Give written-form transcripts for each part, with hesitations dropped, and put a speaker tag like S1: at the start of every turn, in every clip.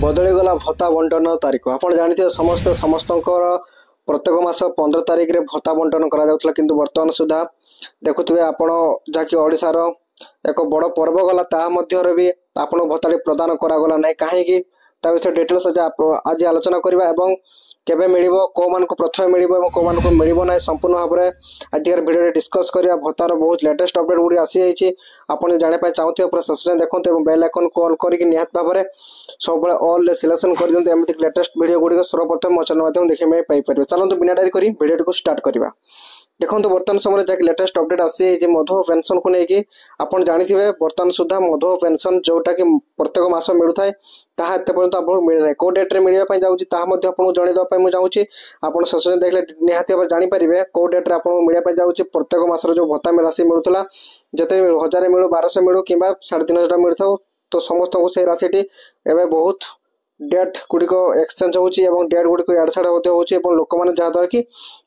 S1: बदलीगला भत्ता बंटन तारीख आप जानते समस्त प्रत्येक मास 15 तारीख रे भत्ता बंटन करा किंतु वर्तमान सुधा देखुवे आपण जहाँकि ओडिशार एक बड़ पर्व गला ता मध्य भी आपण भत्ता प्रदान करागला ना कहीं विषय डिटेल्स आज आलोचना करबा एवं केबे मिलिबो को मान को प्रथम मिलिबो एवं को मान को मिलिबो ना संपूर्ण भाव में आज वीडियो डिस्कस करिया भत्तार बहुत लेटेस्ट अपडेट गुडी आसी जाइछि आपण जाने पाए चाहते पूरा सब्सक्राइब देखंते एवं बेल आइकन को ऑल करके निहात भाव में सब बेले ऑल ले सिलेक्शन कर दियंते एमिति लेटेस्ट वीडियो गुडी को सर्वप्रथम चैनल माध्यम देखि में पाई परिबे चलंतु बिना डायरी करी वीडियो को स्टार्ट करबा। देखो वर्तमान समय जहाँ लेटेस्ट अपडेट आसी मधु पेंशन को लेकिन आपड़ जानी वर्तमान सुधा मधु पेंशन जोटा कि प्रत्येक मास मिलू थाए ताहा एते पर्यंत आपको मिल ना को डेट्रे मिलवाई जाऊँगी आपको जनईदेवाई मुझे चाहूँगी आप शेष देखले निहाती भाव जानीपारे कौ डेट्रे आपको मिलवाई जाऊँगी प्रत्येक मासर जो भत्ता राशि मिलूला जिते 1000 मिलू 1200 मिलू कि 3500 मिल था तो समस्त को से राशि एवं बहुत डेट गुड़िक एक्सचेंज होची एवं डेट गुड़िक इड़ साड़ होची लोक मैंने जहाँद्वारा कि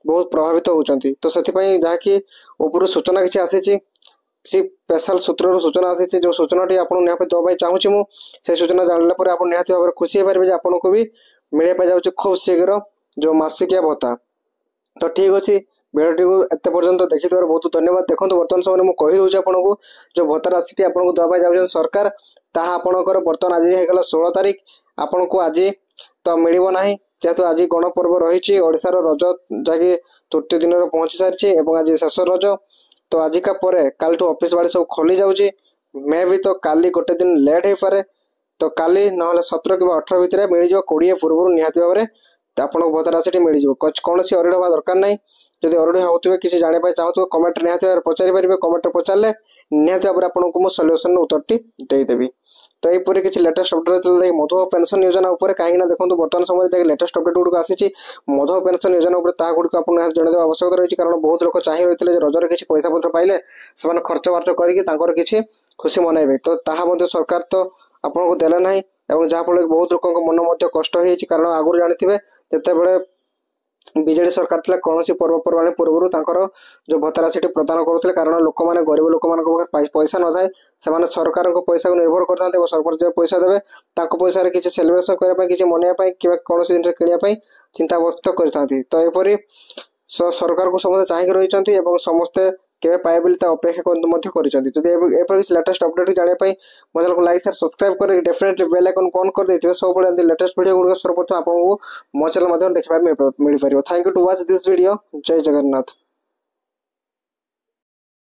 S1: बहुत प्रभावित होती तो से जहाँकि ऊपर सूचना किसी आसी किसी स्पेशल सूत्र सूचना आसी जो सूचना आपको निहाती देवाई चाहूँगी मुझे सूचना जानला पर आप निहाती भाव खुशी पारे आपन को भी मिल पाई जाऊँगी खूब शीघ्र जो मासिकिया भत्ता। तो ठीक अच्छे भिडियो को एत पर्यंत देखी बहुत धन्यवाद। देखो बर्तमान समय मुझे कहीदे आपको जो भत्ता राशि आपको देवाई जाऊँ सरकार ताहा आपणकर बर्तमान आज होगा 16 तारीख आपण को आज तो मिलना ना जेहेतु आज गणपर्व रही ओडिशार रज जहाँकि तृतीय दिन पहुंची सारी आज शेष रज तो आज का काल ऑफिस बाड़ी सब खोली जाऊँगी मे भी तो काली गोटे दिन लेट हो पारे तो काली ना 17 कि 18 भितर मिल जाए 20 पूर्व निहाती भाव में आपको भत्ता राशि मिल जाए कौन सी अरुड़ हवा दरकार ना जब अरुड़ होते किसी जानापी चाहूँ कमेंट निहाती भाव पचारि पारे कमेंट पचारे निहाती भाव में आपको सल्यूशन उत्तर देदेवी। तो यहीपर किसी लेटेस्ट अपडेट मधु पेंशन योजना कहीं देखो बर्तमान समय लेटेस्ट अपडेट गुड़क आसी मधु पेंशन योजना गुड़िक जनदेवा आवश्यकता रही कारण बहुत लोग चाह रही है रजर किसी पैसा पत्र पाइले से खर्च बार्च कर खुशी मनइबे तो सरकार तो आपको देला ना जहाँफल बहुत लोक मन कष्ट हो कारण आगुरी जानी जिते बीजेडी सरकार था कौन पर्वपर्वाणी पूर्व जो भत्ता राशि प्रदान करुले कारण लोक मैंने गरीब लोक पैसा न थाए से सरकार पैसा को निर्भर करते सरकार जो पैसा देवे पैसा किसी सेलिब्रेशन करने किसी मनवाई कि कौन जिन किणापी चिंता व्यक्त करते तो यहपरी सरकार को समस्त चाहिए रही समस्ते केवे पाए अपेक्षा कर लेटेस्ट अपडेट जानापी मो लाइक शेयर सब्सक्राइब कर डेफिनेटली बेल आइकन ऑन कर देते सब लेटेस्ट वीडियो गुड़िक सर्वप्रथम आपको मो चैनल देखा मिल पार। Thank you to watch this video. जय जगन्नाथ।